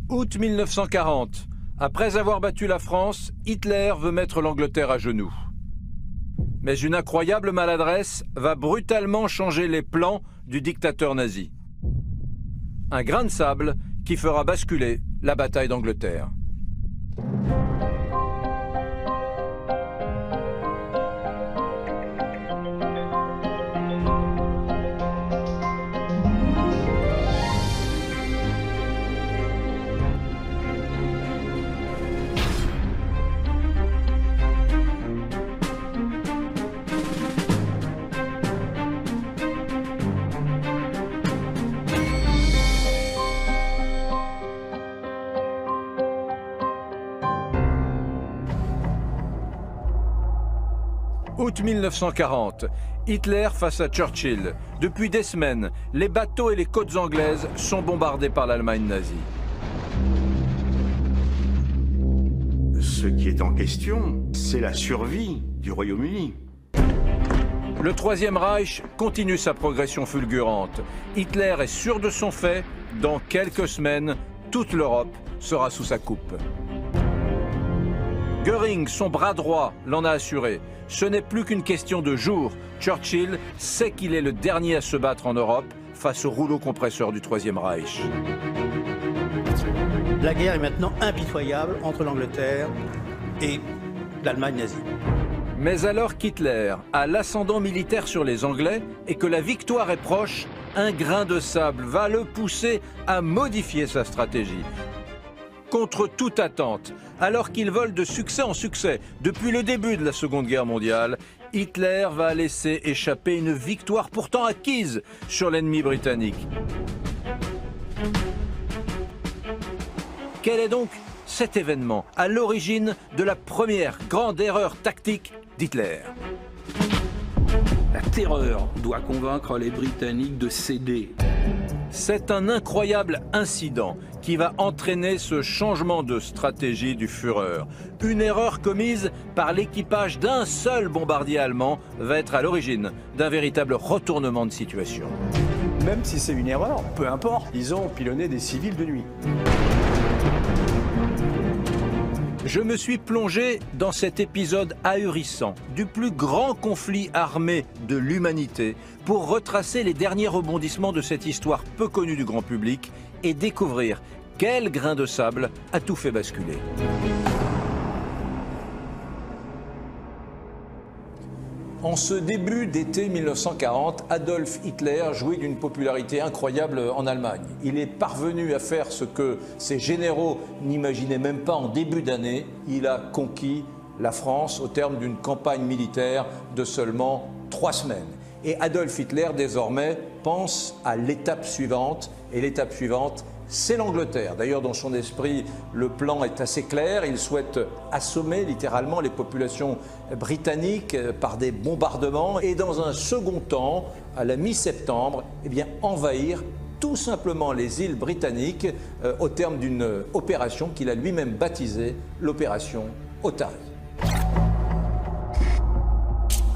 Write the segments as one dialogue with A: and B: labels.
A: Août 1940. Après avoir battu la France, Hitler veut mettre l'Angleterre à genoux. Mais une incroyable maladresse va brutalement changer les plans du dictateur nazi. Un grain de sable qui fera basculer la bataille d'Angleterre. Août 1940, Hitler face à Churchill. Depuis des semaines, les bateaux et les côtes anglaises sont bombardés par l'Allemagne nazie.
B: Ce qui est en question, c'est la survie du Royaume-Uni.
A: Le Troisième Reich continue sa progression fulgurante. Hitler est sûr de son fait. Dans quelques semaines, toute l'Europe sera sous sa coupe. Göring, son bras droit, l'en a assuré. Ce n'est plus qu'une question de jours. Churchill sait qu'il est le dernier à se battre en Europe face au rouleau compresseur du Troisième Reich.
C: La guerre est maintenant impitoyable entre l'Angleterre et l'Allemagne nazie.
A: Mais alors qu'Hitler a l'ascendant militaire sur les Anglais et que la victoire est proche, un grain de sable va le pousser à modifier sa stratégie. Contre toute attente, alors qu'il vole de succès en succès depuis le début de la Seconde Guerre mondiale, Hitler va laisser échapper une victoire pourtant acquise sur l'ennemi britannique. Quel est donc cet événement à l'origine de la première grande erreur tactique d'Hitler?
D: La terreur doit convaincre les Britanniques de céder.
A: C'est un incroyable incident qui va entraîner ce changement de stratégie du Führer. Une erreur commise par l'équipage d'un seul bombardier allemand va être à l'origine d'un véritable retournement de situation.
E: Même si c'est une erreur, peu importe, ils ont pilonné des civils de nuit.
A: Je me suis plongé dans cet épisode ahurissant du plus grand conflit armé de l'humanité pour retracer les derniers rebondissements de cette histoire peu connue du grand public et découvrir quel grain de sable a tout fait basculer. En ce début d'été 1940, Adolf Hitler jouit d'une popularité incroyable en Allemagne. Il est parvenu à faire ce que ses généraux n'imaginaient même pas en début d'année. Il a conquis la France au terme d'une campagne militaire de seulement 3 semaines. Et Adolf Hitler, désormais, pense à l'étape suivante. Et l'étape suivante, c'est l'Angleterre. D'ailleurs, dans son esprit, le plan est assez clair. Il souhaite assommer littéralement les populations britanniques par des bombardements et dans un second temps, à la mi-septembre, envahir tout simplement les îles britanniques au terme d'une opération qu'il a lui-même baptisée l'opération Otari.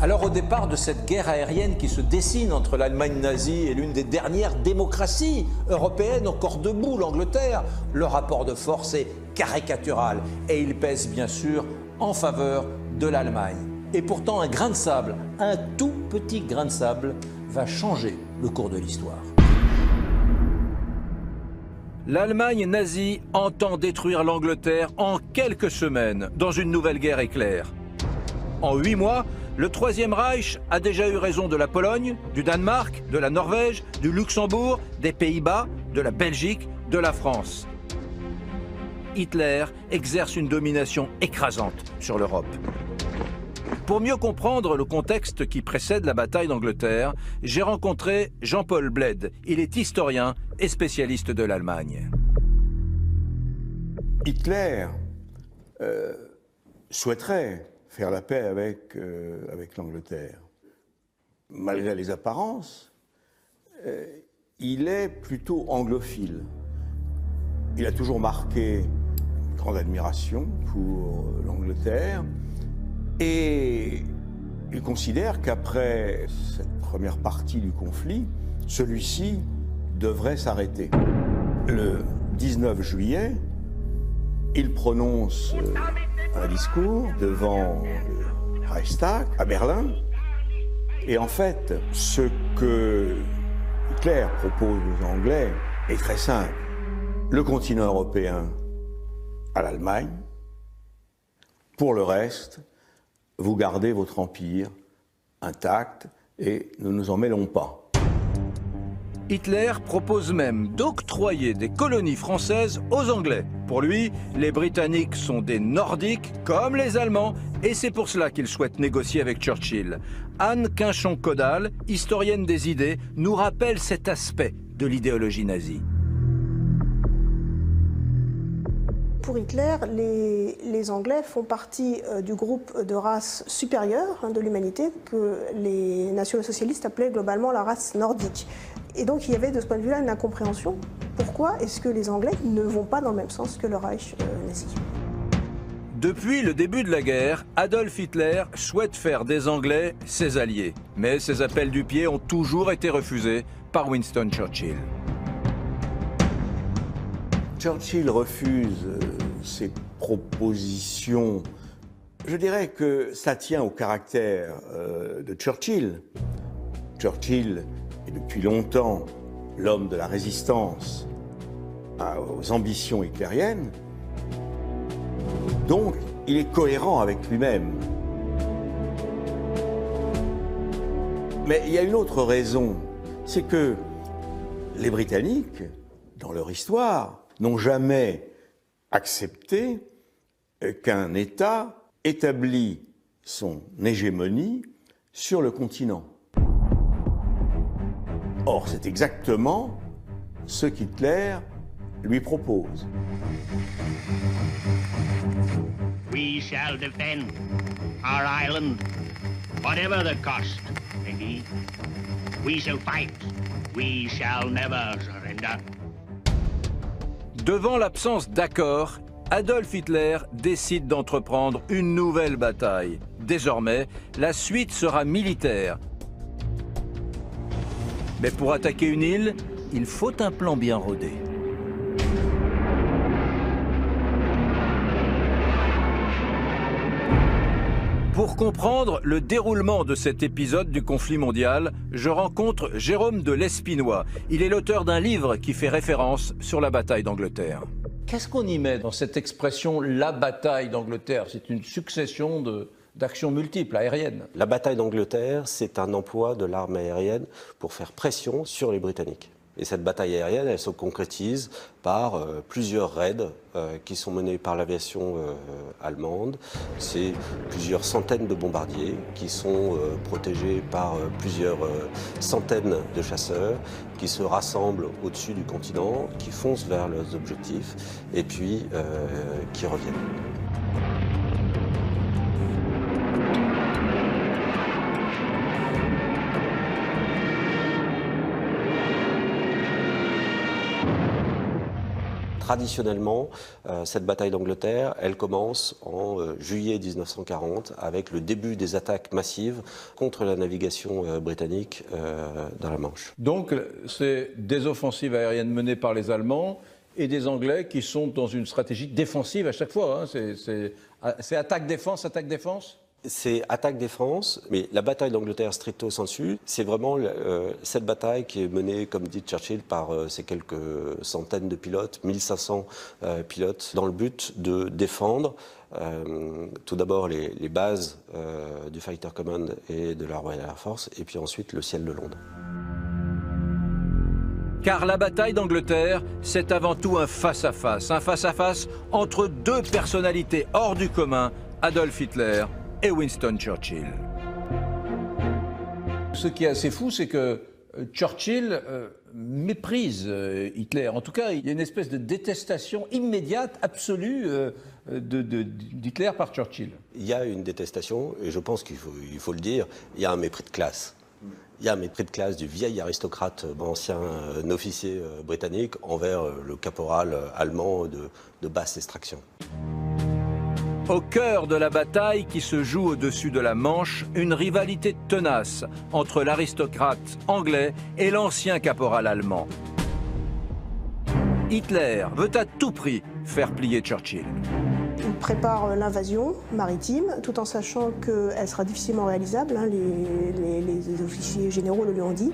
A: Alors au départ de cette guerre aérienne qui se dessine entre l'Allemagne nazie et l'une des dernières démocraties européennes encore debout, l'Angleterre, le rapport de force est caricatural et il pèse bien sûr en faveur de l'Allemagne. Et pourtant un grain de sable, un tout petit grain de sable, va changer le cours de l'histoire. L'Allemagne nazie entend détruire l'Angleterre en quelques semaines dans une nouvelle guerre éclair. En 8 mois, le Troisième Reich a déjà eu raison de la Pologne, du Danemark, de la Norvège, du Luxembourg, des Pays-Bas, de la Belgique, de la France. Hitler exerce une domination écrasante sur l'Europe. Pour mieux comprendre le contexte qui précède la bataille d'Angleterre, j'ai rencontré Jean-Paul Bled. Il est historien et spécialiste de l'Allemagne.
B: Hitler souhaiterait faire la paix avec l'Angleterre. Malgré les apparences, il est plutôt anglophile. Il a toujours marqué une grande admiration pour l'Angleterre et il considère qu'après cette première partie du conflit, celui-ci devrait s'arrêter. Le 19 juillet, il prononce un discours devant le Reichstag à Berlin. Et en fait, ce que Hitler propose aux Anglais est très simple. Le continent européen à l'Allemagne. Pour le reste, vous gardez votre empire intact et ne nous en mêlons pas.
A: Hitler propose même d'octroyer des colonies françaises aux Anglais. Pour lui, les Britanniques sont des Nordiques comme les Allemands et c'est pour cela qu'il souhaite négocier avec Churchill. Anne Quinchon-Caudal, historienne des idées, nous rappelle cet aspect de l'idéologie nazie.
F: Pour Hitler, les Anglais font partie du groupe de races supérieures de l'humanité que les nationaux-socialistes appelaient globalement la race nordique. Et donc il y avait de ce point de vue-là une incompréhension. Pourquoi est-ce que les Anglais ne vont pas dans le même sens que le Reich nazi ?
A: Depuis le début de la guerre, Adolf Hitler souhaite faire des Anglais ses alliés. Mais ses appels du pied ont toujours été refusés par Winston Churchill.
B: Churchill refuse ces propositions. Je dirais que ça tient au caractère de Churchill. Churchill est depuis longtemps l'homme de la résistance aux ambitions hitlériennes. Donc, il est cohérent avec lui-même. Mais il y a une autre raison, c'est que les Britanniques, dans leur histoire, n'ont jamais accepté qu'un État établit son hégémonie sur le continent. Or, c'est exactement ce qu'Hitler lui propose.
G: We shall defend our island, whatever the cost may be. We shall fight. We shall never surrender.
A: Devant l'absence d'accord, Adolf Hitler décide d'entreprendre une nouvelle bataille. Désormais, la suite sera militaire. Mais pour attaquer une île, il faut un plan bien rodé. Pour comprendre le déroulement de cet épisode du conflit mondial, je rencontre Jérôme de Lespinois. Il est l'auteur d'un livre qui fait référence sur la bataille d'Angleterre. Qu'est-ce qu'on y met dans cette expression « la bataille d'Angleterre » ? C'est une succession d'actions multiples, aériennes.
H: La bataille d'Angleterre, c'est un emploi de l'arme aérienne pour faire pression sur les Britanniques. Et cette bataille aérienne, elle se concrétise par plusieurs raids qui sont menés par l'aviation allemande. C'est plusieurs centaines de bombardiers qui sont protégés par plusieurs centaines de chasseurs qui se rassemblent au-dessus du continent, qui foncent vers leurs objectifs et puis qui reviennent. Traditionnellement, cette bataille d'Angleterre, elle commence en juillet 1940 avec le début des attaques massives contre la navigation britannique dans la Manche.
A: Donc, c'est des offensives aériennes menées par les Allemands et des Anglais qui sont dans une stratégie défensive à chaque fois. Hein. C'est attaque-défense, attaque-défense ?
H: C'est attaque-défense, mais la bataille d'Angleterre stricto sensu, c'est vraiment cette bataille qui est menée, comme dit Churchill, par ces quelques centaines de pilotes, 1500 pilotes, dans le but de défendre tout d'abord les bases du Fighter Command et de la Royal Air Force, et puis ensuite le ciel de Londres.
A: Car la bataille d'Angleterre, c'est avant tout un face-à-face entre deux personnalités hors du commun, Adolf Hitler et Winston Churchill. Ce qui est assez fou, c'est que Churchill méprise Hitler. En tout cas, il y a une espèce de détestation immédiate, absolue d'Hitler par Churchill.
H: Il y a une détestation, et je pense qu'il faut le dire, il y a un mépris de classe. Il y a un mépris de classe du vieil aristocrate ancien officier britannique envers le caporal allemand de basse extraction.
A: Au cœur de la bataille qui se joue au-dessus de la Manche, une rivalité tenace entre l'aristocrate anglais et l'ancien caporal allemand. Hitler veut à tout prix faire plier Churchill.
F: Il prépare l'invasion maritime, tout en sachant qu'elle sera difficilement réalisable, hein, les officiers généraux le lui ont dit.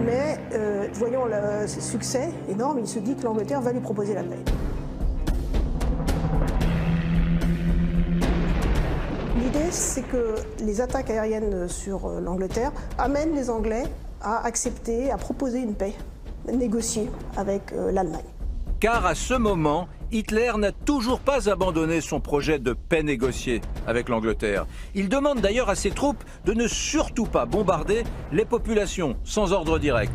F: Mais voyant le succès énorme, il se dit que l'Angleterre va lui proposer la paix. L'idée, c'est que les attaques aériennes sur l'Angleterre amènent les Anglais à accepter, à proposer une paix, négocier avec l'Allemagne.
A: Car à ce moment, Hitler n'a toujours pas abandonné son projet de paix négociée avec l'Angleterre. Il demande d'ailleurs à ses troupes de ne surtout pas bombarder les populations sans ordre direct.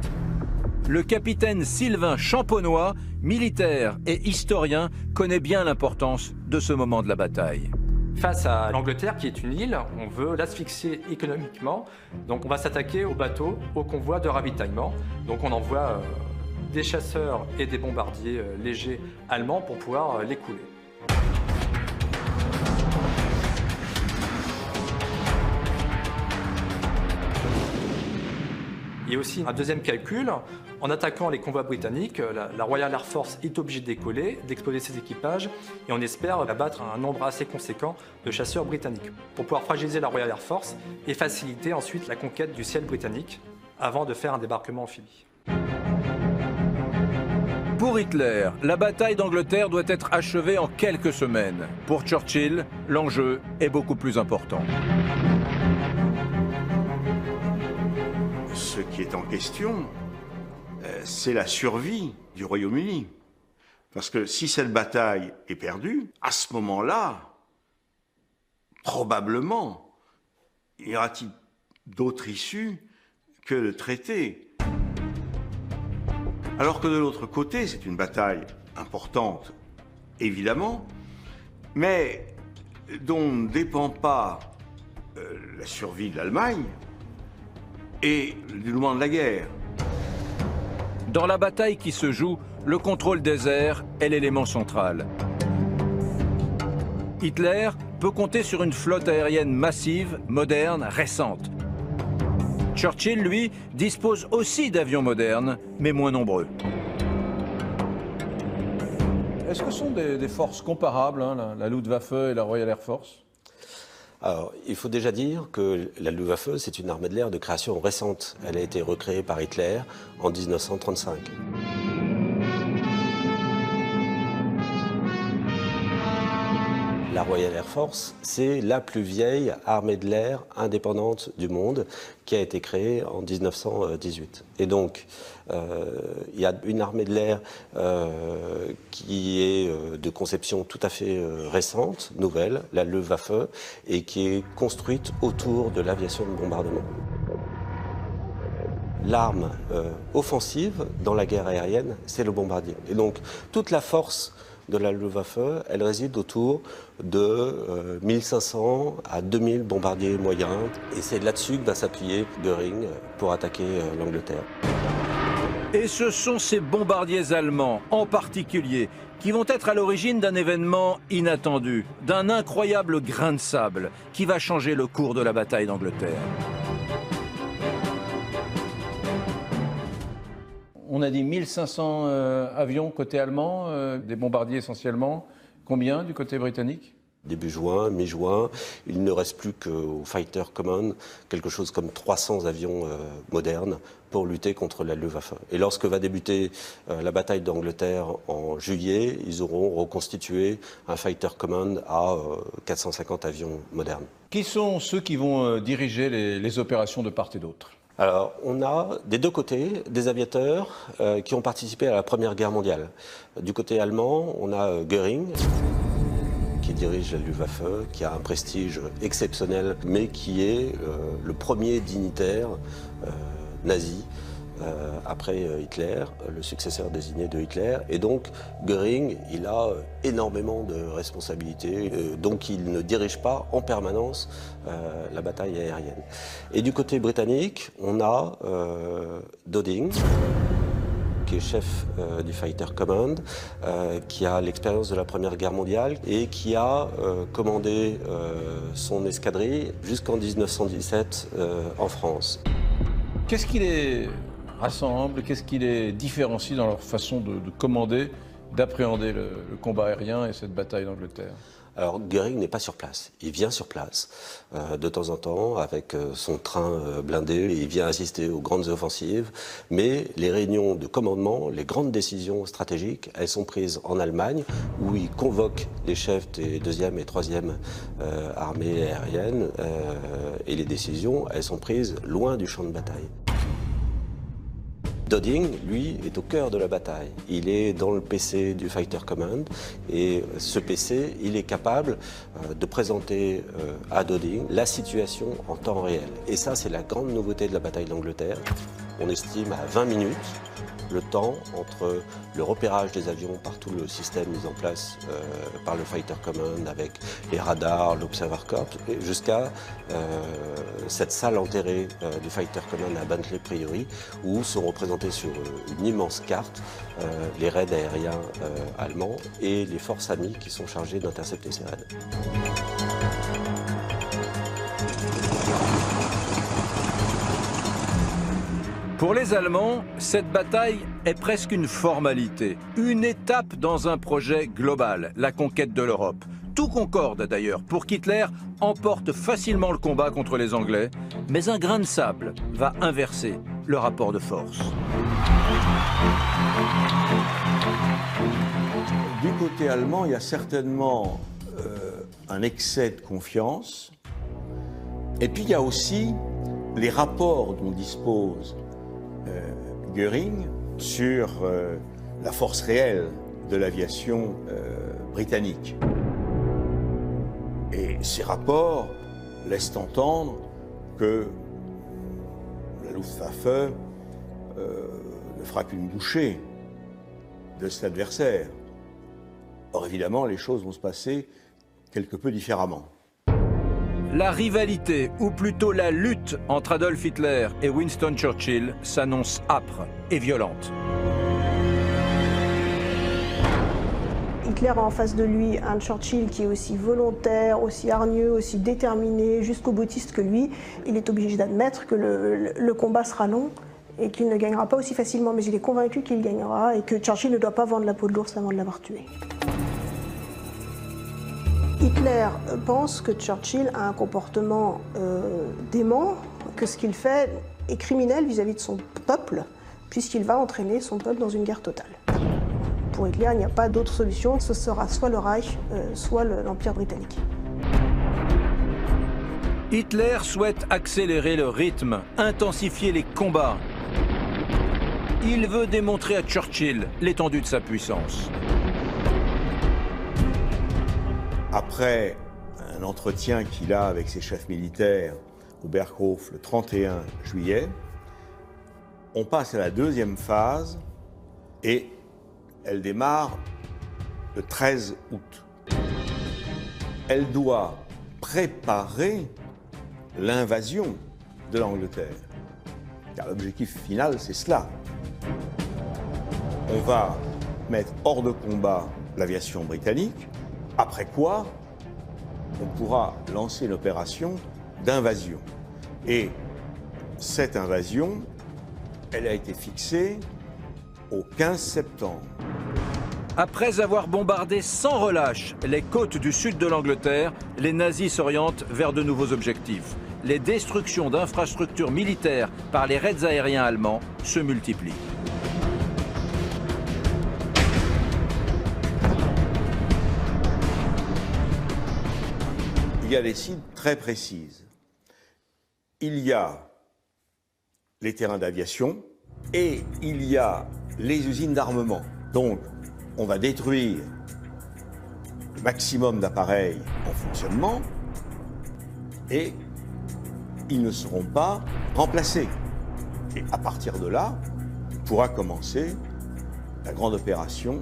A: Le capitaine Sylvain Champonois, militaire et historien, connaît bien l'importance de ce moment de la bataille.
I: Face à l'Angleterre, qui est une île, on veut l'asphyxier économiquement. Donc on va s'attaquer aux bateaux, aux convois de ravitaillement. Donc on envoie des chasseurs et des bombardiers légers allemands pour pouvoir les couler. Il y a aussi un deuxième calcul. En attaquant les convois britanniques, la Royal Air Force est obligée de décoller, d'exploser ses équipages, et on espère abattre un nombre assez conséquent de chasseurs britanniques pour pouvoir fragiliser la Royal Air Force et faciliter ensuite la conquête du ciel britannique avant de faire un débarquement amphibie.
A: Pour Hitler, la bataille d'Angleterre doit être achevée en quelques semaines. Pour Churchill, l'enjeu est beaucoup plus important.
B: Ce qui est en question, c'est la survie du Royaume-Uni. Parce que si cette bataille est perdue, à ce moment-là, probablement, y aura-t-il d'autres issues que le traité ? Alors que de l'autre côté, c'est une bataille importante, évidemment, mais dont ne dépend pas la survie de l'Allemagne et le dénouement de la guerre.
A: Dans la bataille qui se joue, le contrôle des airs est l'élément central. Hitler peut compter sur une flotte aérienne massive, moderne, récente. Churchill, lui, dispose aussi d'avions modernes, mais moins nombreux. Est-ce que ce sont des forces comparables, hein, la Luftwaffe et la Royal Air Force ?
H: Alors, il faut déjà dire que la Luftwaffe, c'est une armée de l'air de création récente. Elle a été recréée par Hitler en 1935. La Royal Air Force, c'est la plus vieille armée de l'air indépendante du monde qui a été créée en 1918. Et donc, il y a une armée de l'air qui est de conception tout à fait récente, nouvelle, la Luftwaffe, et qui est construite autour de l'aviation de bombardement. L'arme offensive dans la guerre aérienne, c'est le bombardier. Et donc, toute la force de la Luftwaffe, elle réside autour de 1500 à 2000 bombardiers moyens. Et c'est là-dessus que va s'appuyer Göring pour attaquer l'Angleterre.
A: Et ce sont ces bombardiers allemands, en particulier, qui vont être à l'origine d'un événement inattendu, d'un incroyable grain de sable qui va changer le cours de la bataille d'Angleterre. On a dit 1500 avions côté allemand, des bombardiers essentiellement. Combien du côté britannique ?
H: Début juin, mi-juin, il ne reste plus qu'au Fighter Command quelque chose comme 300 avions modernes pour lutter contre la Luftwaffe. Et lorsque va débuter la bataille d'Angleterre en juillet, ils auront reconstitué un Fighter Command à 450 avions modernes.
A: Qui sont ceux qui vont diriger les opérations de part et d'autre ?
H: Alors, on a des deux côtés des aviateurs qui ont participé à la Première Guerre mondiale. Du côté allemand, on a Göring, qui dirige la Luftwaffe, qui a un prestige exceptionnel, mais qui est le premier dignitaire nazi après Hitler, le successeur désigné de Hitler. Et donc, Göring, il a énormément de responsabilités, donc il ne dirige pas en permanence la bataille aérienne. Et du côté britannique, on a Dowding, qui est chef du Fighter Command, qui a l'expérience de la Première Guerre mondiale et qui a commandé son escadrille jusqu'en 1917 en France.
A: Qu'est-ce qu'il est rassemble? Qu'est-ce qui les différencie dans leur façon de commander, d'appréhender le combat aérien et cette bataille d'Angleterre?
H: Alors Göring n'est pas sur place, il vient sur place de temps en temps avec son train blindé, il vient assister aux grandes offensives, mais les réunions de commandement, les grandes décisions stratégiques, elles sont prises en Allemagne où il convoque les chefs des 2e et 3e armées aériennes et les décisions, elles sont prises loin du champ de bataille. Döding, lui, est au cœur de la bataille. Il est dans le PC du Fighter Command et ce PC, il est capable de présenter à Döding la situation en temps réel. Et ça, c'est la grande nouveauté de la bataille d'Angleterre. On estime à 20 minutes le temps entre le repérage des avions par tout le système mis en place par le Fighter Command avec les radars, l'Observer Corps, jusqu'à cette salle enterrée du Fighter Command à Bentley Priory où sont représentés sur une immense carte les raids aériens allemands et les forces amies qui sont chargées d'intercepter ces raids.
A: Pour les Allemands, cette bataille est presque une formalité, une étape dans un projet global, la conquête de l'Europe. Tout concorde d'ailleurs pour qu'Hitler emporte facilement le combat contre les Anglais, mais un grain de sable va inverser le rapport de force.
B: Du côté allemand, il y a certainement un excès de confiance, et puis il y a aussi les rapports dont dispose Göring sur la force réelle de l'aviation britannique. Et ces rapports laissent entendre que la Luftwaffe ne fera qu'une bouchée de cet adversaire. Or évidemment, les choses vont se passer quelque peu différemment.
A: La rivalité, ou plutôt la lutte entre Adolf Hitler et Winston Churchill s'annonce âpre et violente.
F: Hitler a en face de lui un Churchill qui est aussi volontaire, aussi hargneux, aussi déterminé, jusqu'au boutiste que lui. Il est obligé d'admettre que le combat sera long et qu'il ne gagnera pas aussi facilement, mais il est convaincu qu'il gagnera et que Churchill ne doit pas vendre la peau de l'ours avant de l'avoir tué. Hitler pense que Churchill a un comportement dément, que ce qu'il fait est criminel vis-à-vis de son peuple, puisqu'il va entraîner son peuple dans une guerre totale. Pour Hitler, il n'y a pas d'autre solution, ce sera soit le Reich, soit l'Empire britannique.
A: Hitler souhaite accélérer le rythme, intensifier les combats. Il veut démontrer à Churchill l'étendue de sa puissance.
B: Après un entretien qu'il a avec ses chefs militaires au Berghof le 31 juillet, on passe à la deuxième phase et elle démarre le 13 août. Elle doit préparer l'invasion de l'Angleterre, car l'objectif final, c'est cela. On va mettre hors de combat l'aviation britannique, après quoi on pourra lancer une opération d'invasion. Et cette invasion, elle a été fixée au 15 septembre.
A: Après avoir bombardé sans relâche les côtes du sud de l'Angleterre, les nazis s'orientent vers de nouveaux objectifs. Les destructions d'infrastructures militaires par les raids aériens allemands se multiplient.
B: Il y a des cibles très précises. Il y a les terrains d'aviation et il y a les usines d'armement. Donc, on va détruire le maximum d'appareils en fonctionnement et ils ne seront pas remplacés. Et à partir de là, pourra commencer la grande opération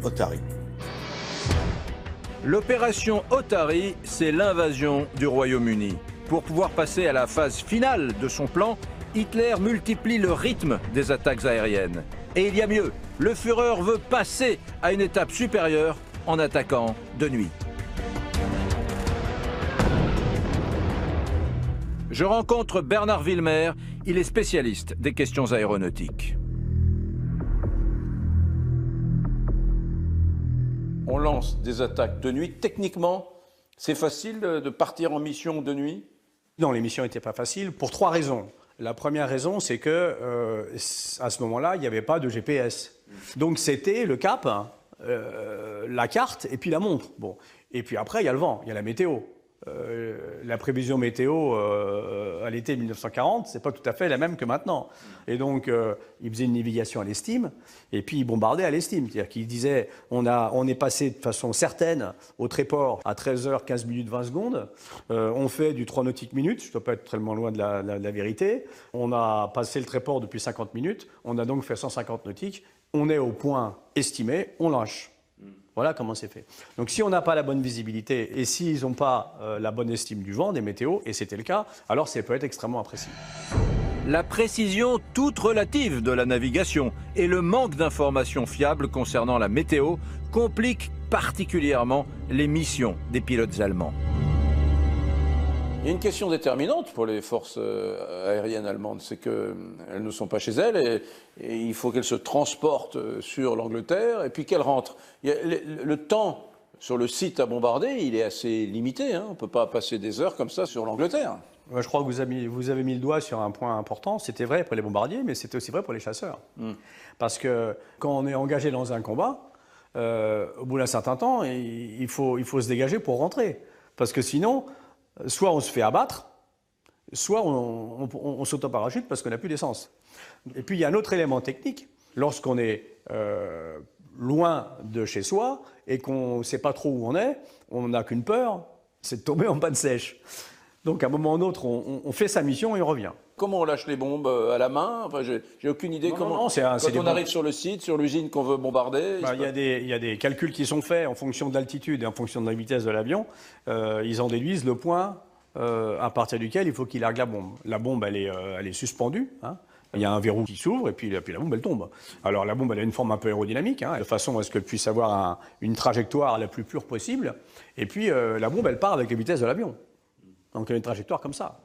B: Otari.
A: L'opération Otari, c'est l'invasion du Royaume-Uni. Pour pouvoir passer à la phase finale de son plan, Hitler multiplie le rythme des attaques aériennes. Et il y a mieux, le Führer veut passer à une étape supérieure en attaquant de nuit. Je rencontre Bernard Villemer, il est spécialiste des questions aéronautiques. On lance des attaques de nuit. Techniquement, c'est facile de partir en mission de nuit?
E: Non, les missions n'étaient pas faciles pour 3 raisons. La première raison, c'est que à ce moment-là, il n'y avait pas de GPS. Donc c'était le cap, la carte et puis la montre. Bon. Et puis après, il y a le vent, il y a la météo. La prévision météo à l'été 1940, c'est pas tout à fait la même que maintenant. Et donc, ils faisaient une navigation à l'estime, et puis ils bombardaient à l'estime. C'est-à-dire qu'ils disaient, on est passé de façon certaine au Tréport à 13h, 15 minutes, 20 secondes. On fait du 3 nautiques minutes, je ne dois pas être tellement loin de la vérité. On a passé le Tréport depuis 50 minutes, on a donc fait 150 nautiques. On est au point estimé, on lâche. Voilà comment c'est fait. Donc si on n'a pas la bonne visibilité et s'ils n'ont pas la bonne estime du vent, des météos, et c'était le cas, alors ça peut être extrêmement imprécis.
A: La précision toute relative de la navigation et le manque d'informations fiables concernant la météo compliquent particulièrement les missions des pilotes allemands. Il y a une question déterminante pour les forces aériennes allemandes, c'est qu'elles ne sont pas chez elles et il faut qu'elles se transportent sur l'Angleterre et puis qu'elles rentrent. Le temps sur le site à bombarder, il est assez limité, hein. On ne peut pas passer des heures comme ça sur l'Angleterre.
E: Je crois que vous avez mis le doigt sur un point important. C'était vrai pour les bombardiers, mais c'était aussi vrai pour les chasseurs. Parce que quand on est engagé dans un combat, au bout d'un certain temps, il faut se dégager pour rentrer. Parce que sinon, soit on se fait abattre, soit on saute en parachute parce qu'on n'a plus d'essence. Et puis il y a un autre élément technique. Lorsqu'on est loin de chez soi et qu'on ne sait pas trop où on n'a qu'une peur, c'est de tomber en panne sèche. Donc à un moment ou autre, on fait sa mission et on revient.
A: Comment on lâche les bombes à la main? Enfin, j'ai aucune idée. Quand on arrive sur le site, sur l'usine qu'on veut bombarder.
E: Il y a des calculs qui sont faits en fonction de l'altitude et en fonction de la vitesse de l'avion. Ils en déduisent le point à partir duquel il faut qu'il largue la bombe. La bombe, elle est suspendue. Hein. Il y a un verrou qui s'ouvre et puis la bombe, elle tombe. Alors la bombe, elle a une forme un peu aérodynamique, hein, de façon à ce qu'elle puisse avoir une trajectoire la plus pure possible. Et puis la bombe, elle part avec la vitesse de l'avion. Donc elle a une trajectoire comme ça.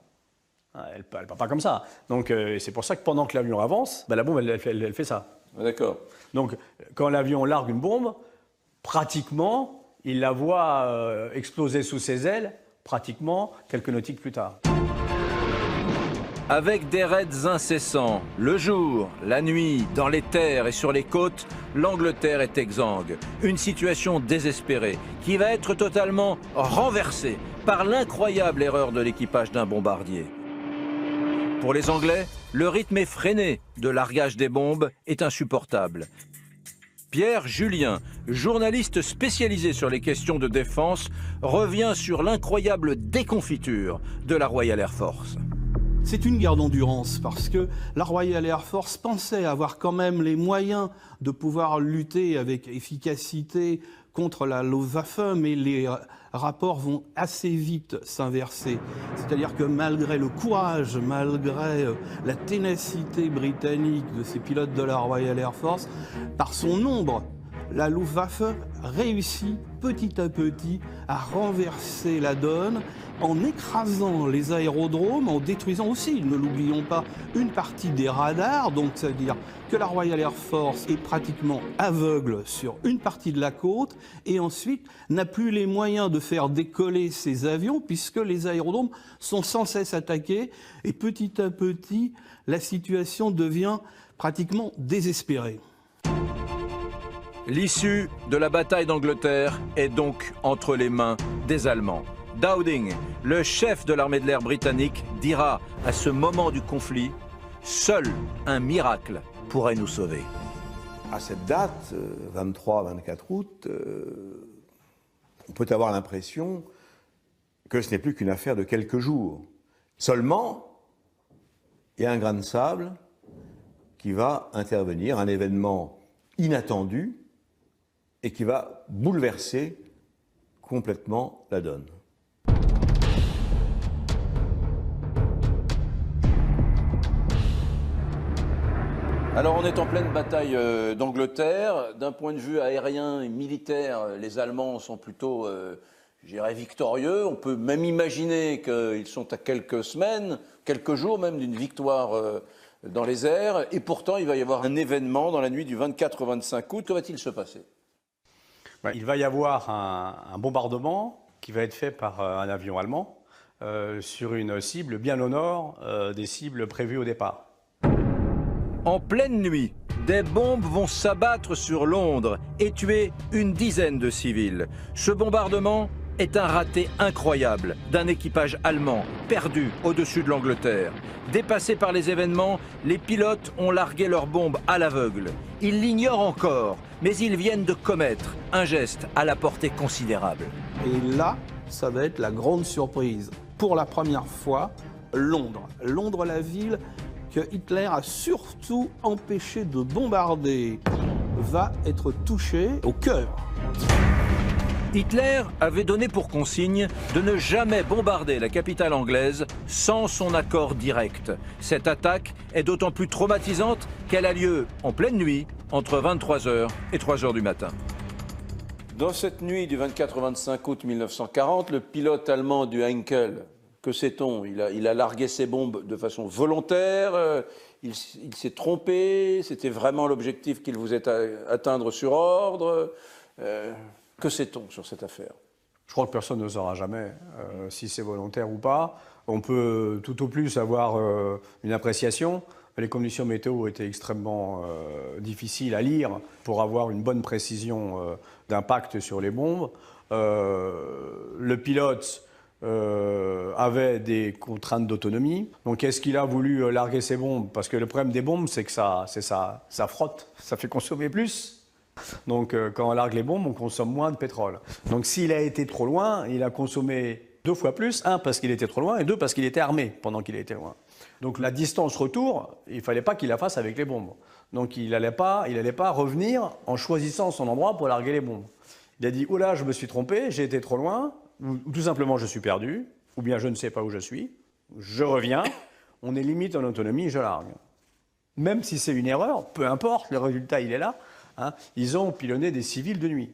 E: Elle ne part pas comme ça. Donc c'est pour ça que pendant que l'avion avance, la bombe, elle fait ça.
A: D'accord.
E: Donc quand l'avion largue une bombe, pratiquement, il la voit exploser sous ses ailes, pratiquement quelques nautiques plus tard.
A: Avec des raids incessants, le jour, la nuit, dans les terres et sur les côtes, l'Angleterre est exsangue. Une situation désespérée qui va être totalement renversée par l'incroyable erreur de l'équipage d'un bombardier. Pour les Anglais, le rythme effréné de largage des bombes est insupportable. Pierre Julien, journaliste spécialisé sur les questions de défense, revient sur l'incroyable déconfiture de la Royal Air Force.
J: C'est une guerre d'endurance parce que la Royal Air Force pensait avoir quand même les moyens de pouvoir lutter avec efficacité contre la Luftwaffe, mais les rapports vont assez vite s'inverser. C'est-à-dire que malgré le courage, malgré la ténacité britannique de ces pilotes de la Royal Air Force, par son nombre, la Luftwaffe réussit petit à petit à renverser la donne en écrasant les aérodromes, en détruisant aussi, ne l'oublions pas, une partie des radars. Donc ça veut dire que la Royal Air Force est pratiquement aveugle sur une partie de la côte et ensuite n'a plus les moyens de faire décoller ses avions puisque les aérodromes sont sans cesse attaqués et petit à petit, la situation devient pratiquement désespérée.
A: L'issue de la bataille d'Angleterre est donc entre les mains des Allemands. Dowding, le chef de l'armée de l'air britannique, dira à ce moment du conflit « Seul un miracle pourrait nous sauver ».
B: À cette date, 23-24 août, on peut avoir l'impression que ce n'est plus qu'une affaire de quelques jours. Seulement, il y a un grain de sable qui va intervenir, un événement inattendu et qui va bouleverser complètement la donne.
A: Alors on est en pleine bataille d'Angleterre. D'un point de vue aérien et militaire, les Allemands sont plutôt je dirais, victorieux. On peut même imaginer qu'ils sont à quelques semaines, quelques jours même d'une victoire dans les airs. Et pourtant, il va y avoir un événement dans la nuit du 24 au 25 août. Que va-t-il se passer?
E: Il va y avoir un bombardement qui va être fait par un avion allemand sur une cible bien au nord des cibles prévues au départ.
A: En pleine nuit, des bombes vont s'abattre sur Londres et tuer une dizaine de civils. Ce bombardement est un raté incroyable d'un équipage allemand perdu au-dessus de l'Angleterre. Dépassés par les événements, les pilotes ont largué leurs bombes à l'aveugle. Ils l'ignorent encore, mais ils viennent de commettre un geste à la portée considérable.
J: Et là, ça va être la grande surprise. Pour la première fois, Londres. Londres, la ville que Hitler a surtout empêché de bombarder, va être touchée au cœur.
A: Hitler avait donné pour consigne de ne jamais bombarder la capitale anglaise sans son accord direct. Cette attaque est d'autant plus traumatisante qu'elle a lieu en pleine nuit, entre 23h et 3h du matin. Dans cette nuit du 24 au 25 août 1940, le pilote allemand du Heinkel, que sait-on? Il a largué ses bombes de façon volontaire, il s'est trompé, c'était vraiment l'objectif qu'il voulait atteindre sur ordre. Que sait-on sur cette affaire?
E: Je crois que personne ne saura jamais si c'est volontaire ou pas. On peut tout au plus avoir une appréciation. Les conditions météo étaient extrêmement difficiles à lire pour avoir une bonne précision d'impact sur les bombes. Le pilote avait des contraintes d'autonomie. Donc est-ce qu'il a voulu larguer ses bombes? Parce que le problème des bombes, c'est que ça frotte, ça fait consommer plus. Donc quand on largue les bombes, on consomme moins de pétrole. Donc s'il a été trop loin, il a consommé 2 fois plus. 1 parce qu'il était trop loin et 2 parce qu'il était armé pendant qu'il était loin. Donc la distance retour, il ne fallait pas qu'il la fasse avec les bombes. Donc il n'allait pas revenir en choisissant son endroit pour larguer les bombes. Il a dit « Oh là, je me suis trompé, j'ai été trop loin », ou tout simplement « je suis perdu », ou bien « je ne sais pas où je suis, je reviens, on est limite en autonomie, je largue ». Même si c'est une erreur, peu importe, le résultat il est là. Ils ont pilonné des civils de nuit.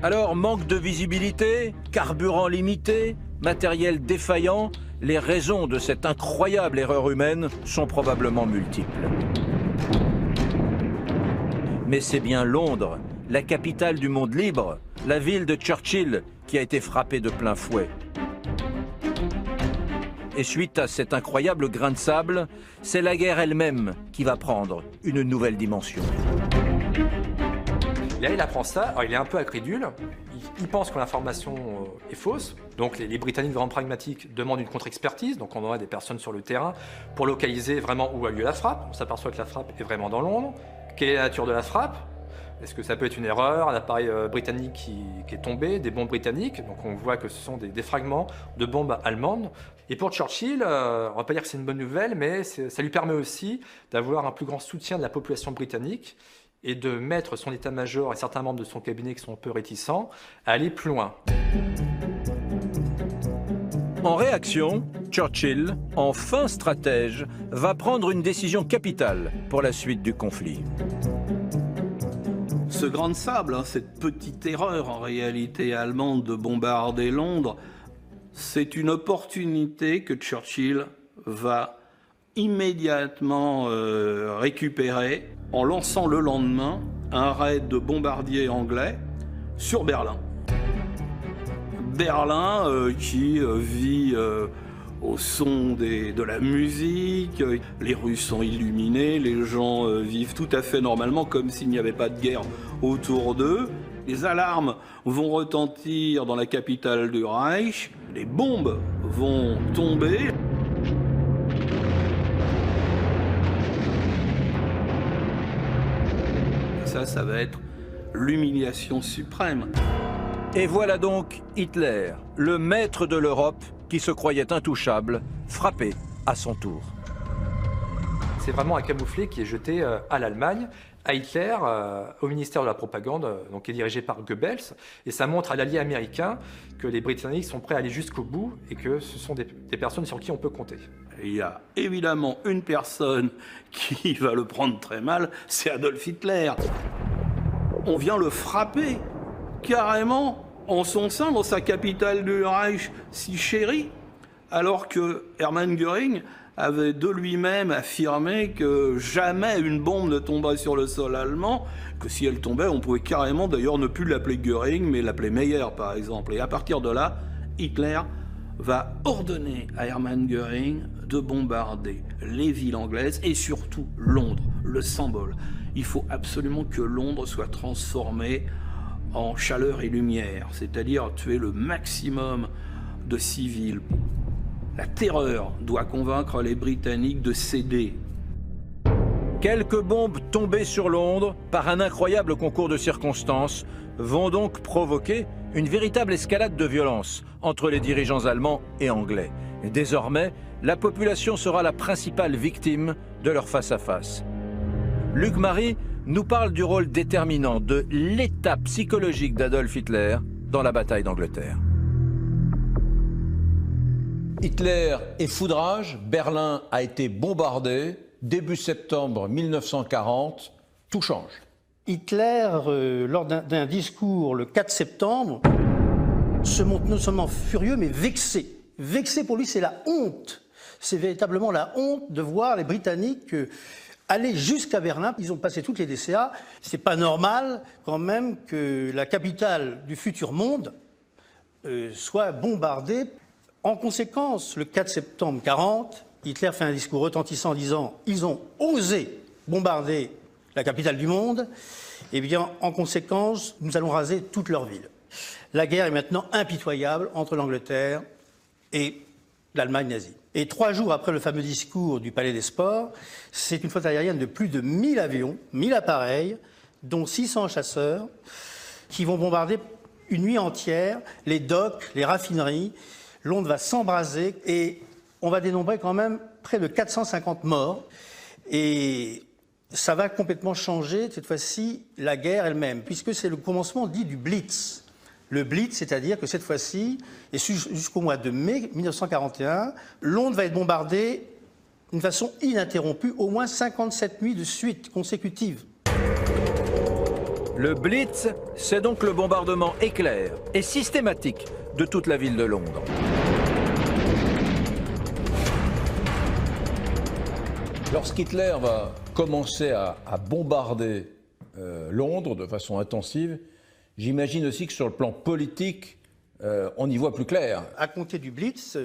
A: Alors, manque de visibilité, carburant limité, matériel défaillant, les raisons de cette incroyable erreur humaine sont probablement multiples. Mais c'est bien Londres, la capitale du monde libre, la ville de Churchill, qui a été frappée de plein fouet. Et suite à cet incroyable grain de sable, c'est la guerre elle-même qui va prendre une nouvelle dimension.
I: Là, il apprend ça, alors il est un peu incrédule, il pense que l'information est fausse, donc les Britanniques vraiment pragmatiques demandent une contre-expertise, donc on envoie des personnes sur le terrain pour localiser vraiment où a lieu la frappe. On s'aperçoit que la frappe est vraiment dans Londres. Quelle est la nature de la frappe? Est-ce que ça peut être une erreur, un appareil britannique qui est tombé, des bombes britanniques? Donc on voit que ce sont des fragments de bombes allemandes. Et pour Churchill, on ne va pas dire que c'est une bonne nouvelle, mais ça lui permet aussi d'avoir un plus grand soutien de la population britannique et de mettre son état-major et certains membres de son cabinet qui sont un peu réticents à aller plus loin.
A: En réaction, Churchill, en fin stratège, va prendre une décision capitale pour la suite du conflit.
J: Ce grain de sable, cette petite erreur en réalité allemande de bombarder Londres, c'est une opportunité que Churchill va immédiatement récupérer en lançant le lendemain un raid de bombardiers anglais sur Berlin. Berlin qui vit au son de la musique, les rues sont illuminées, les gens vivent tout à fait normalement comme s'il n'y avait pas de guerre autour d'eux. Les alarmes vont retentir dans la capitale du Reich, les bombes vont tomber. Ça va être l'humiliation suprême.
A: Et voilà donc Hitler, le maître de l'Europe, qui se croyait intouchable, frappé à son tour.
I: C'est vraiment un camouflet qui est jeté à l'Allemagne, à Hitler, au ministère de la Propagande, donc qui est dirigé par Goebbels. Et ça montre à l'allié américain que les Britanniques sont prêts à aller jusqu'au bout et que ce sont des personnes sur qui on peut compter.
J: Il y a évidemment une personne qui va le prendre très mal, c'est Adolf Hitler. On vient le frapper carrément en son sein, dans sa capitale du Reich si chérie, alors que Hermann Göring avait de lui-même affirmé que jamais une bombe ne tomberait sur le sol allemand, que si elle tombait, on pouvait carrément d'ailleurs ne plus l'appeler Göring, mais l'appeler Meyer par exemple. Et à partir de là, Hitler va ordonner à Hermann Göring de bombarder les villes anglaises et surtout Londres, le symbole. Il faut absolument que Londres soit transformée en chaleur et lumière, c'est-à-dire tuer le maximum de civils. La terreur doit convaincre les Britanniques de céder.
A: Quelques bombes tombées sur Londres par un incroyable concours de circonstances vont donc provoquer une véritable escalade de violence entre les dirigeants allemands et anglais. Et désormais, la population sera la principale victime de leur face-à-face. Luc Marie nous parle du rôle déterminant de l'état psychologique d'Adolf Hitler dans la bataille d'Angleterre. Hitler est foudrage, Berlin a été bombardé, début septembre 1940, tout change.
C: Hitler, lors d'un discours le 4 septembre, se montre non seulement furieux, mais vexé. Vexé pour lui, c'est la honte. C'est véritablement la honte de voir les Britanniques aller jusqu'à Berlin. Ils ont passé toutes les DCA. C'est pas normal, quand même, que la capitale du futur monde soit bombardée. En conséquence, le 4 septembre 40, Hitler fait un discours retentissant en disant « Ils ont osé bombarder la capitale du monde, et bien, en conséquence, nous allons raser toute leur ville. » La guerre est maintenant impitoyable entre l'Angleterre et l'Allemagne nazie. Et 3 jours après le fameux discours du Palais des Sports, c'est une flotte aérienne de plus de 1000 avions, 1000 appareils, dont 600 chasseurs, qui vont bombarder une nuit entière les docks, les raffineries. Londres va s'embraser et on va dénombrer quand même près de 450 morts. Et ça va complètement changer, cette fois-ci, la guerre elle-même, puisque c'est le commencement dit du Blitz. Le Blitz, c'est-à-dire que cette fois-ci, et jusqu'au mois de mai 1941, Londres va être bombardée d'une façon ininterrompue, au moins 57 nuits de suite consécutives.
A: Le Blitz, c'est donc le bombardement éclair et systématique de toute la ville de Londres. Lorsqu'Hitler va commencer à bombarder Londres de façon intensive, j'imagine aussi que sur le plan politique, on y voit plus clair.
C: À compter du Blitz,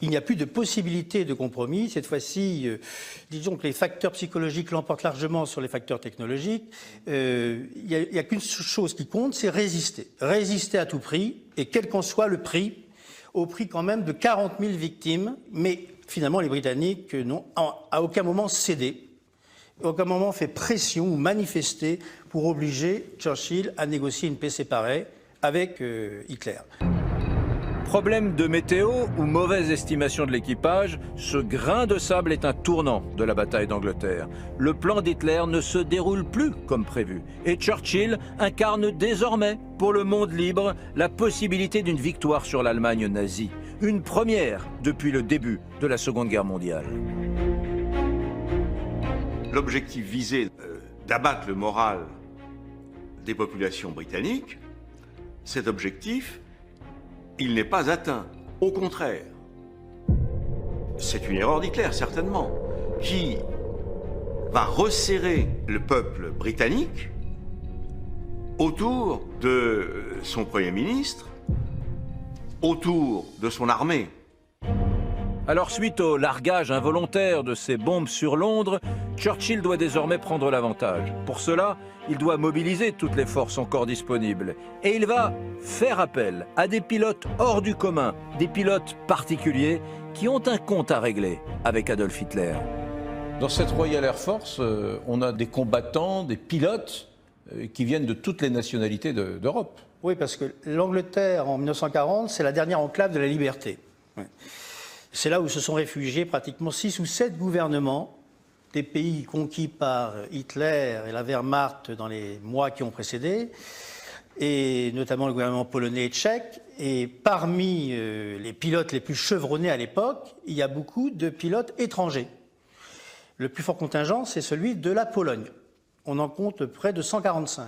C: il n'y a plus de possibilité de compromis. Cette fois-ci, disons que les facteurs psychologiques l'emportent largement sur les facteurs technologiques. Il n'y a qu'une chose qui compte, c'est résister. Résister à tout prix, et quel qu'en soit le prix, au prix quand même de 40 000 victimes. Mais finalement, les Britanniques n'ont à aucun moment cédé, à aucun moment fait pression ou manifesté pour obliger Churchill à négocier une paix séparée avec Hitler.
A: Problème de météo ou mauvaise estimation de l'équipage, ce grain de sable est un tournant de la bataille d'Angleterre. Le plan d'Hitler ne se déroule plus comme prévu. Et Churchill incarne désormais, pour le monde libre, la possibilité d'une victoire sur l'Allemagne nazie. Une première depuis le début de la Seconde Guerre mondiale.
B: L'objectif visé d'abattre le moral des populations britanniques, cet objectif, il n'est pas atteint. Au contraire, c'est une erreur d'Hitler, certainement, qui va resserrer le peuple britannique autour de son Premier ministre, autour de son armée.
A: Alors, suite au largage involontaire de ces bombes sur Londres, Churchill doit désormais prendre l'avantage. Pour cela, il doit mobiliser toutes les forces encore disponibles. Et il va faire appel à des pilotes hors du commun, des pilotes particuliers qui ont un compte à régler avec Adolf Hitler. Dans cette Royal Air Force, on a des combattants, des pilotes qui viennent de toutes les nationalités d'Europe.
C: Oui, parce que l'Angleterre, en 1940, c'est la dernière enclave de la liberté. Ouais. C'est là où se sont réfugiés pratiquement 6 ou 7 gouvernements des pays conquis par Hitler et la Wehrmacht dans les mois qui ont précédé, et notamment le gouvernement polonais et tchèque. Et parmi les pilotes les plus chevronnés à l'époque, il y a beaucoup de pilotes étrangers. Le plus fort contingent, c'est celui de la Pologne. On en compte près de 145.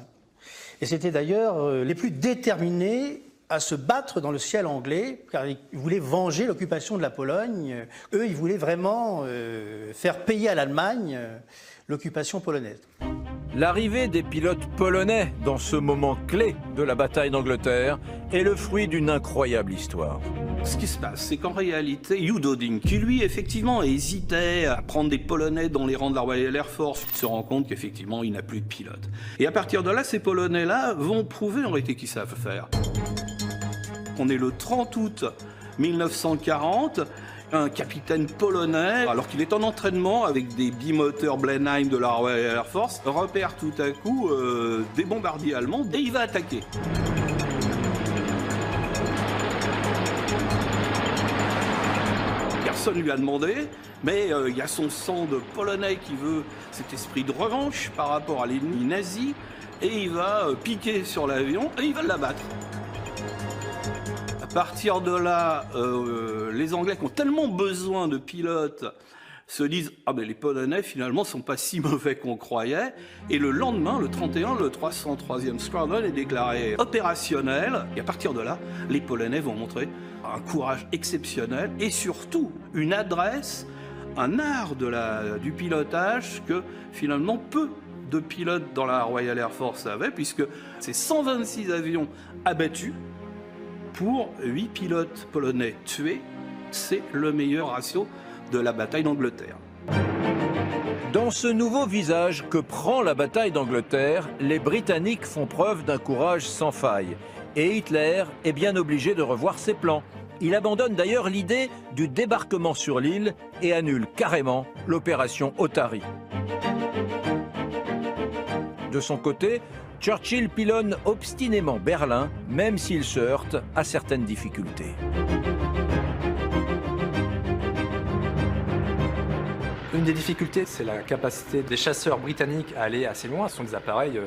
C: Et c'était d'ailleurs les plus déterminés à se battre dans le ciel anglais, car ils voulaient venger l'occupation de la Pologne. Eux, ils voulaient vraiment faire payer à l'Allemagne l'occupation polonaise.
A: L'arrivée des pilotes polonais dans ce moment clé de la bataille d'Angleterre est le fruit d'une incroyable histoire.
J: Ce qui se passe, c'est qu'en réalité, Hugh Dowding, qui lui, effectivement, hésitait à prendre des Polonais dans les rangs de la Royal Air Force, se rend compte qu'effectivement, il n'a plus de pilotes. Et à partir de là, ces Polonais-là vont prouver en réalité qu'ils savent faire. On est le 30 août 1940, un capitaine polonais, alors qu'il est en entraînement avec des bimoteurs Blenheim de la Royal Air Force, repère tout à coup des bombardiers allemands et il va attaquer. Personne ne lui a demandé, mais il y a son sang de Polonais qui veut cet esprit de revanche par rapport à l'ennemi nazi, et il va piquer sur l'avion et il va l'abattre. À partir de là, les Anglais qui ont tellement besoin de pilotes se disent « Ah ben les Polonais finalement sont pas si mauvais qu'on croyait ». Et le lendemain, le 31, le 303e Squadron est déclaré opérationnel. Et à partir de là, les Polonais vont montrer un courage exceptionnel et surtout une adresse, un art du pilotage que finalement peu de pilotes dans la Royal Air Force avaient, puisque c'est 126 avions abattus pour 8 pilotes polonais tués. C'est le meilleur ratio de la bataille d'Angleterre.
A: Dans ce nouveau visage que prend la bataille d'Angleterre, les Britanniques font preuve d'un courage sans faille. Et Hitler est bien obligé de revoir ses plans. Il abandonne d'ailleurs l'idée du débarquement sur l'île et annule carrément l'opération Otari. De son côté, Churchill pilonne obstinément Berlin, même s'il se heurte à certaines difficultés.
I: Une des difficultés, c'est la capacité des chasseurs britanniques à aller assez loin. Ce sont des appareils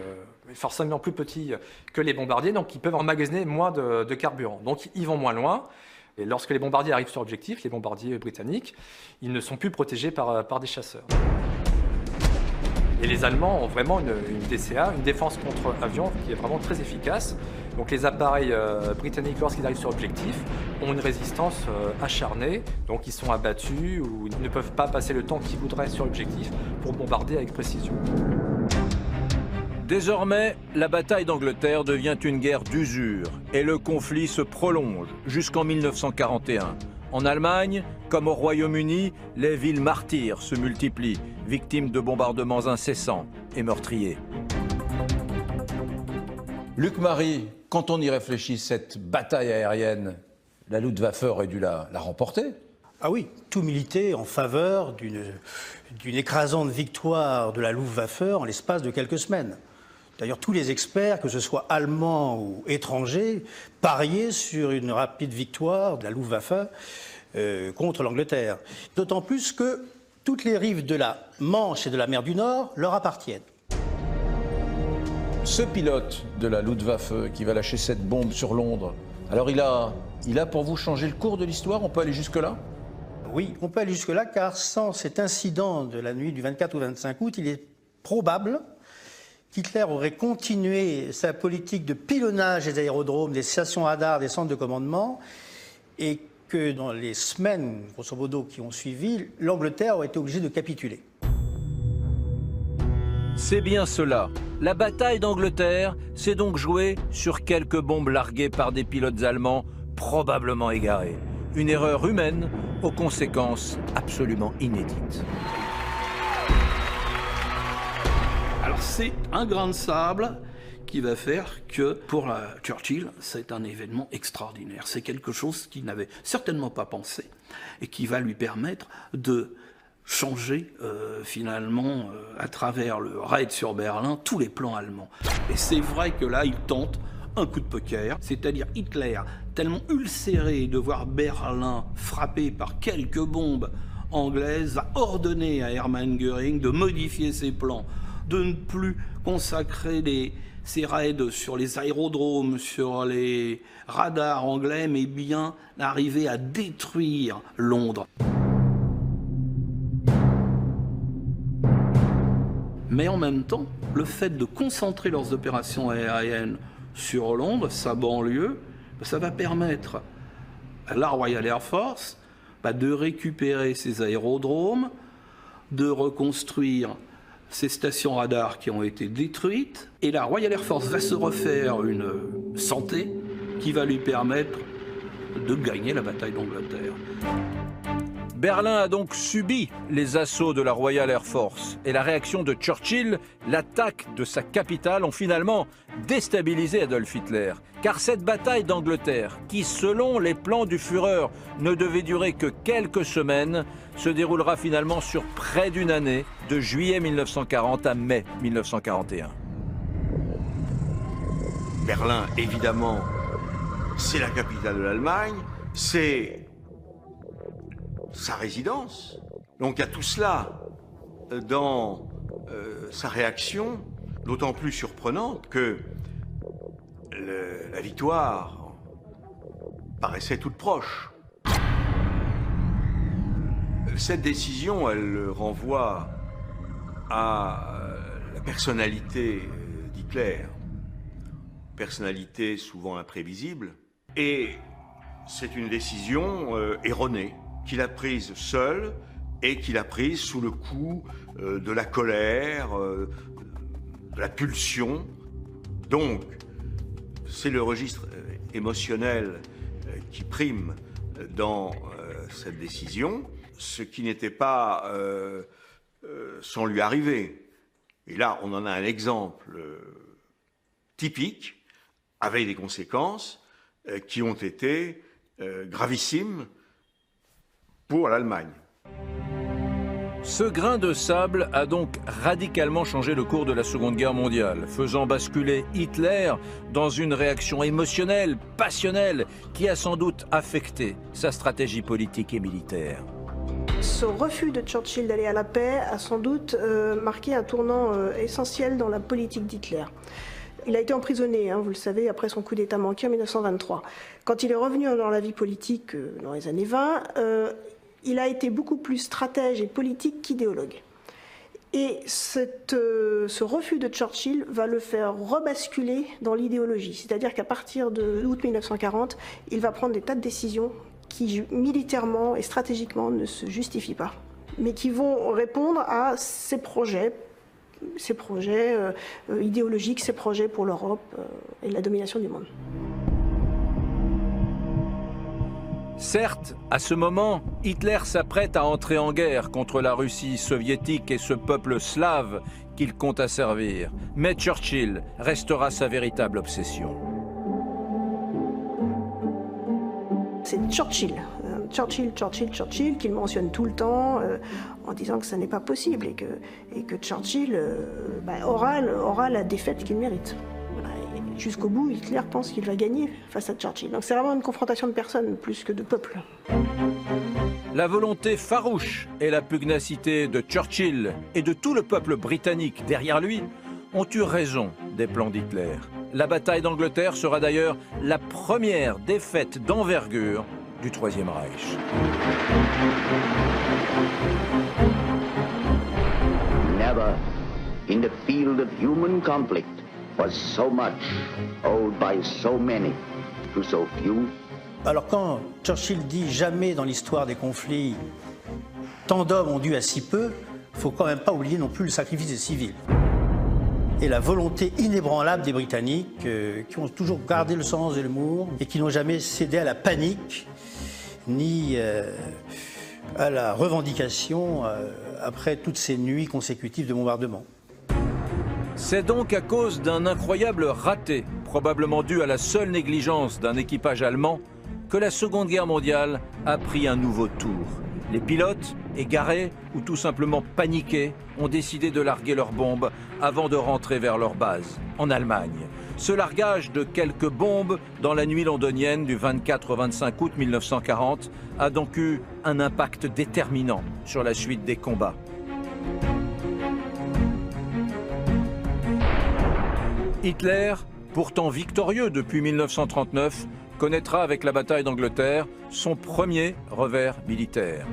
I: forcément plus petits que les bombardiers, donc ils peuvent emmagasiner moins de carburant. Donc ils vont moins loin. Et lorsque les bombardiers arrivent sur objectif, les bombardiers britanniques, ils ne sont plus protégés par des chasseurs. Et les Allemands ont vraiment une DCA, une défense contre avion, qui est vraiment très efficace. Donc les appareils britanniques, lorsqu'ils arrivent sur objectif, ont une résistance acharnée. Donc ils sont abattus ou ils ne peuvent pas passer le temps qu'ils voudraient sur l'objectif pour bombarder avec précision.
A: Désormais, la bataille d'Angleterre devient une guerre d'usure et le conflit se prolonge jusqu'en 1941. En Allemagne, comme au Royaume-Uni, les villes martyrs se multiplient, victimes de bombardements incessants et meurtriers. Luc Marie, quand on y réfléchit, cette bataille aérienne, la Luftwaffe aurait dû la remporter.
C: Ah oui, tout militait en faveur d'une écrasante victoire de la Luftwaffe en l'espace de quelques semaines. D'ailleurs, tous les experts, que ce soit allemands ou étrangers, pariaient sur une rapide victoire de la Luftwaffe contre l'Angleterre. D'autant plus que toutes les rives de la Manche et de la mer du Nord leur appartiennent.
A: Ce pilote de la Luftwaffe qui va lâcher cette bombe sur Londres, alors il a pour vous changé le cours de l'histoire? On peut aller jusque-là?
C: Oui, on peut aller jusque-là, car sans cet incident de la nuit du 24 au 25 août, il est probable qu'Hitler aurait continué sa politique de pilonnage des aérodromes, des stations radars, des centres de commandement, et que dans les semaines, grosso modo, qui ont suivi, l'Angleterre aurait été obligée de capituler.
A: C'est bien cela. La bataille d'Angleterre s'est donc jouée sur quelques bombes larguées par des pilotes allemands probablement égarés. Une erreur humaine aux conséquences absolument inédites.
J: Alors c'est un grain de sable qui va faire que pour Churchill, c'est un événement extraordinaire. C'est quelque chose qu'il n'avait certainement pas pensé et qui va lui permettre de changer finalement à travers le raid sur Berlin tous les plans allemands. Et c'est vrai que là, il tente un coup de poker, c'est-à-dire Hitler, tellement ulcéré de voir Berlin frappé par quelques bombes anglaises, va ordonner à Hermann Göring de modifier ses plans, de ne plus consacrer ses raids sur les aérodromes, sur les radars anglais, mais bien d'arriver à détruire Londres. Mais en même temps, le fait de concentrer leurs opérations aériennes sur Londres, sa banlieue,
D: Ça va permettre à la Royal Air Force de récupérer ses aérodromes, de reconstruire ces stations radars qui ont été détruites, et la Royal Air Force va se refaire une santé qui va lui permettre de gagner la bataille d'Angleterre.
A: Berlin a donc subi les assauts de la Royal Air Force et la réaction de Churchill, l'attaque de sa capitale, ont finalement déstabilisé Adolf Hitler. Car cette bataille d'Angleterre, qui selon les plans du Führer ne devait durer que quelques semaines, se déroulera finalement sur près d'une année, de juillet 1940 à mai 1941.
B: Berlin, évidemment, c'est la capitale de l'Allemagne, c'est sa résidence. Donc il y a tout cela dans sa réaction, d'autant plus surprenante que la victoire paraissait toute proche. Cette décision, elle renvoie à la personnalité d'Hitler, personnalité souvent imprévisible, et c'est une décision erronée, qu'il a prise seul et qu'il a prise sous le coup de la colère, de la pulsion. Donc, c'est le registre émotionnel qui prime dans cette décision, ce qui n'était pas sans lui arriver. Et là, on en a un exemple typique, avec des conséquences qui ont été gravissimes pour l'Allemagne.
A: Ce grain de sable a donc radicalement changé le cours de la Seconde Guerre mondiale, faisant basculer Hitler dans une réaction émotionnelle, passionnelle, qui a sans doute affecté sa stratégie politique et militaire.
F: Ce refus de Churchill d'aller à la paix a sans doute marqué un tournant essentiel dans la politique d'Hitler. Il a été emprisonné, vous le savez, après son coup d'État manqué en 1923. Quand il est revenu dans la vie politique dans les années 20, il a été beaucoup plus stratège et politique qu'idéologue. Et ce refus de Churchill va le faire rebasculer dans l'idéologie. C'est-à-dire qu'à partir d'août 1940, il va prendre des tas de décisions qui, militairement et stratégiquement, ne se justifient pas, mais qui vont répondre à ses projets idéologiques, ses projets pour l'Europe et la domination du monde.
A: Certes, à ce moment, Hitler s'apprête à entrer en guerre contre la Russie soviétique et ce peuple slave qu'il compte asservir. Mais Churchill restera sa véritable obsession.
F: C'est Churchill qu'il mentionne tout le temps en disant que ça n'est pas possible et que Churchill aura la défaite qu'il mérite. Jusqu'au bout, Hitler pense qu'il va gagner face à Churchill. Donc c'est vraiment une confrontation de personnes plus que de peuples.
A: La volonté farouche et la pugnacité de Churchill et de tout le peuple britannique derrière lui ont eu raison des plans d'Hitler. La bataille d'Angleterre sera d'ailleurs la première défaite d'envergure du Troisième Reich.
G: Never in the field of human conflict was so much owed by so many to so few.
C: Alors quand Churchill dit « jamais dans l'histoire des conflits, tant d'hommes ont dû à si peu », il ne faut quand même pas oublier non plus le sacrifice des civils. Et la volonté inébranlable des Britanniques, qui ont toujours gardé le sens de l'humour et qui n'ont jamais cédé à la panique, ni à la revendication après toutes ces nuits consécutives de bombardement.
A: C'est donc à cause d'un incroyable raté, probablement dû à la seule négligence d'un équipage allemand, que la Seconde Guerre mondiale a pris un nouveau tour. Les pilotes, égarés ou tout simplement paniqués, ont décidé de larguer leurs bombes avant de rentrer vers leur base, en Allemagne. Ce largage de quelques bombes dans la nuit londonienne du 24 au 25 août 1940 a donc eu un impact déterminant sur la suite des combats. Hitler, pourtant victorieux depuis 1939, connaîtra avec la bataille d'Angleterre son premier revers militaire.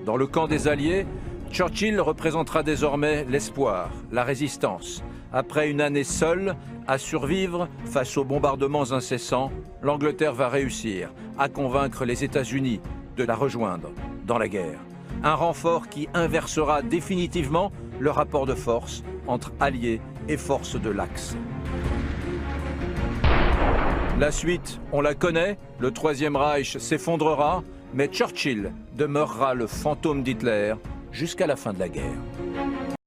A: Dans le camp des Alliés, Churchill représentera désormais l'espoir, la résistance, Après une année seule à survivre face aux bombardements incessants, l'Angleterre va réussir à convaincre les États-Unis de la rejoindre dans la guerre. Un renfort qui inversera définitivement le rapport de force entre alliés et forces de l'Axe. La suite, on la connaît, le Troisième Reich s'effondrera, mais Churchill demeurera le fantôme d'Hitler jusqu'à la fin de la guerre.